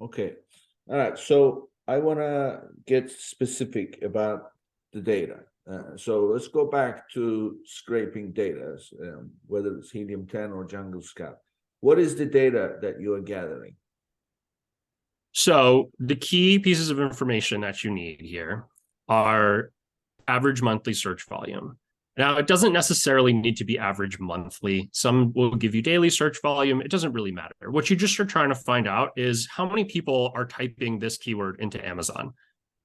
Okay. All right. So I want to get specific about the data. So let's go back to scraping data, whether it's Helium 10 or Jungle Scout. What is the data that you are gathering? So the key pieces of information that you need here are average monthly search volume. Now, it doesn't necessarily need to be average monthly. Some will give you daily search volume. It doesn't really matter. What you just are trying to find out is how many people are typing this keyword into Amazon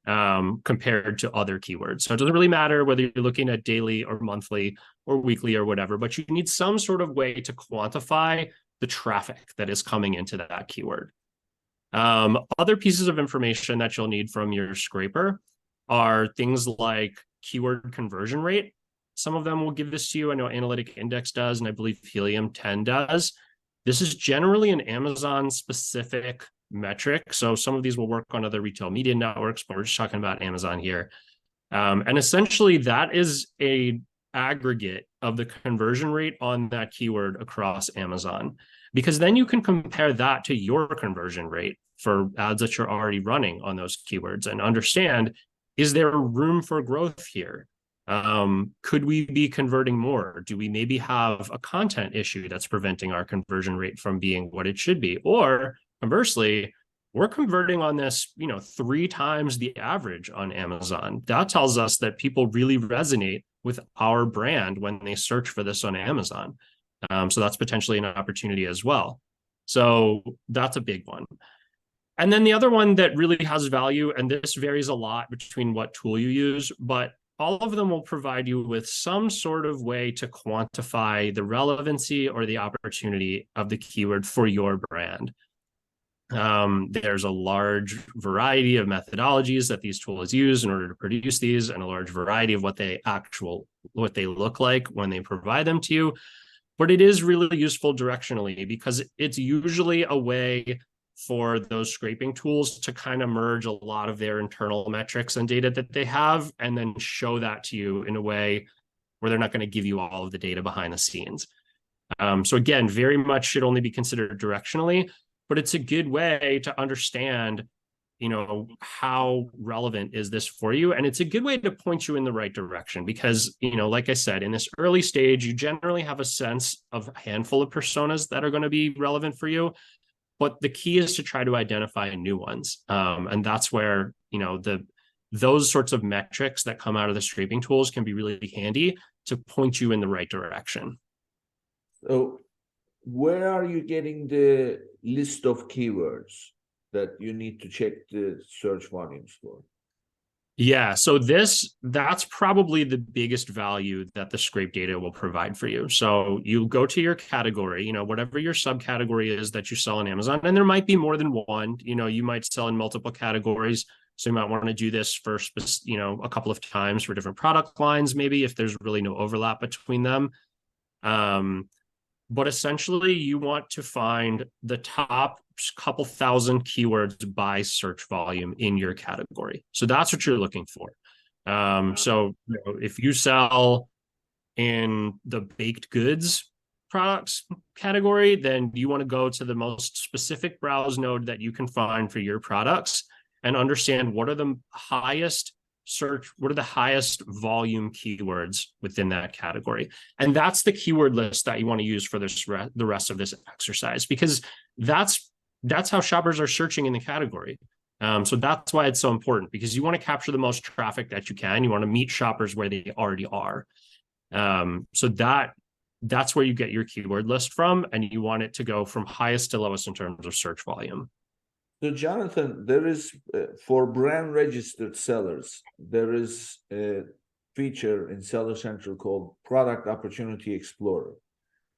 compared to other keywords. So it doesn't really matter whether you're looking at daily or monthly or weekly or whatever, but you need some sort of way to quantify the traffic that is coming into that keyword. Other pieces of information that you'll need from your scraper are things like keyword conversion rate. Some of them will give this to you. I know Analytic Index does, and I believe Helium 10 does. This is generally an Amazon specific metric. So some of these will work on other retail media networks, but we're just talking about Amazon here. And essentially, that is a aggregate of the conversion rate on that keyword across Amazon, because then you can compare that to your conversion rate for ads that you're already running on those keywords and understand, is there room for growth here? Could we be converting more? Do we maybe have a content issue that's preventing our conversion rate from being what it should be? Or conversely, we're converting on this, 3 times the average on Amazon. That tells us that people really resonate with our brand when they search for this on Amazon. So that's potentially an opportunity as well. So that's a big one. And then the other one that really has value, and this varies a lot between what tool you use, but all of them will provide you with some sort of way to quantify the relevancy or the opportunity of the keyword for your brand. There's a large variety of methodologies that these tools use in order to produce these, and a large variety of what they look like when they provide them to you. But it is really useful directionally because it's usually a way for those scraping tools to kind of merge a lot of their internal metrics and data that they have and then show that to you in a way where they're not going to give you all of the data behind the scenes. So again, very much should only be considered directionally, but it's a good way to understand, how relevant is this for you? And it's a good way to point you in the right direction because, like I said, in this early stage, you generally have a sense of a handful of personas that are going to be relevant for you. But the key is to try to identify new ones. And that's where, those sorts of metrics that come out of the scraping tools can be really handy to point you in the right direction. So where are you getting the list of keywords that you need to check the search volumes for? Yeah, so that's probably the biggest value that the scrape data will provide for you. So you go to your category, whatever your subcategory is that you sell on Amazon, and there might be more than one. You might sell in multiple categories. So you might want to do this for, a couple of times for different product lines, maybe if there's really no overlap between them. But essentially, you want to find the top couple thousand keywords by search volume in your category. So that's what you're looking for. So if you sell in the baked goods products category, then you want to go to the most specific browse node that you can find for your products and understand what are the highest volume keywords within that category. And that's the keyword list that you want to use for the rest of this exercise, because that's how shoppers are searching in the category. So that's why it's so important, because you want to capture the most traffic that you can. You want to meet shoppers where they already are. So that's where you get your keyword list from, and you want it to go from highest to lowest in terms of search volume. So, Jonathan, there is for brand registered sellers, there is a feature in Seller Central called Product Opportunity Explorer.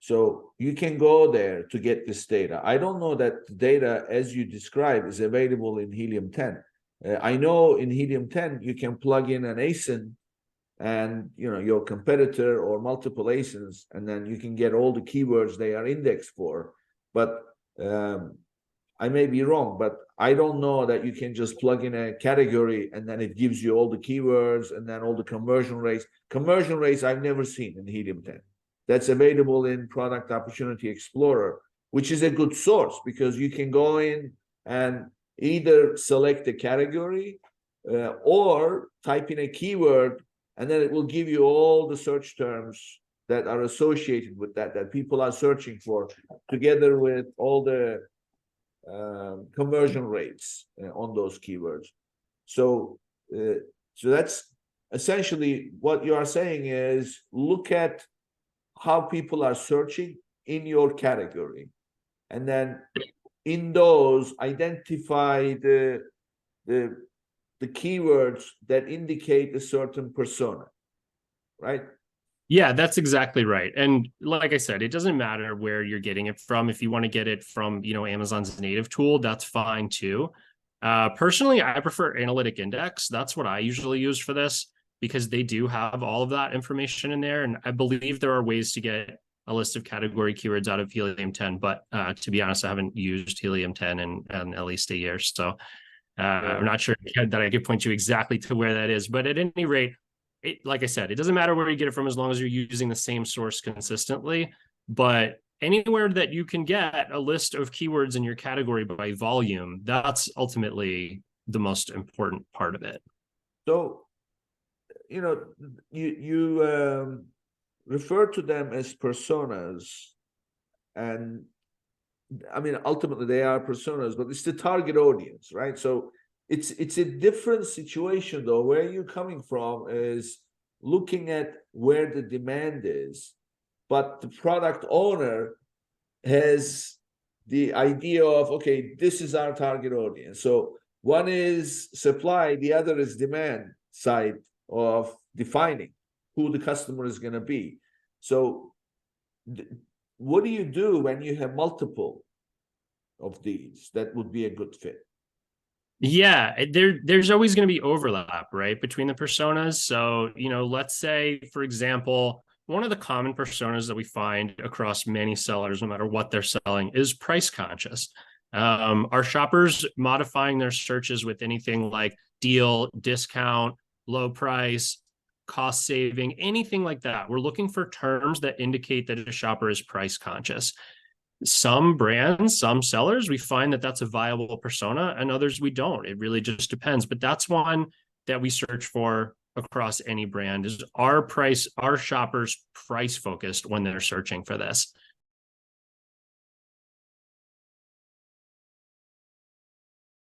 So you can go there to get this data. I don't know that the data, as you described, is available in Helium 10. I know in Helium 10 you can plug in an ASIN and your competitor or multiple ASINs, and then you can get all the keywords they are indexed for. But I may be wrong, but I don't know that you can just plug in a category and then it gives you all the keywords and then all the conversion rates. Conversion rates I've never seen in Helium 10. That's available in Product Opportunity Explorer, which is a good source because you can go in and either select a category or type in a keyword, and then it will give you all the search terms that are associated with that people are searching for, together with all the conversion rates on those keywords. So that's essentially what you are saying is look at how people are searching in your category, and then in those identify the keywords that indicate a certain persona, right? Yeah, that's exactly right. And like I said, it doesn't matter where you're getting it from. If you want to get it from, Amazon's native tool, that's fine too. Personally, I prefer Analytic Index. That's what I usually use for this because they do have all of that information in there. And I believe there are ways to get a list of category keywords out of Helium 10. But to be honest, I haven't used Helium 10 in at least a year. So I'm not sure that I could point you exactly to where that is. But at any rate, like I said, it doesn't matter where you get it from as long as you're using the same source consistently. But anywhere that you can get a list of keywords in your category by volume, that's ultimately the most important part of it. So, you refer to them as personas, and I mean, ultimately they are personas, but it's the target audience, right? So it's a different situation though. Where you're coming from is looking at where the demand is, but the product owner has the idea of, okay, this is our target audience. So one is supply, the other is demand side of defining who the customer is going to be. So what do you do when you have multiple of these that would be a good fit? Yeah, there's always going to be overlap, right, between the personas. So, let's say, for example, one of the common personas that we find across many sellers, no matter what they're selling, is price conscious. Our shoppers modifying their searches with anything like deal, discount, low price, cost saving, anything like that. We're looking for terms that indicate that a shopper is price conscious. Some brands, some sellers, we find that that's a viable persona, and others we don't. It really just depends. But that's one that we search for across any brand. Is our shoppers price focused when they're searching for this?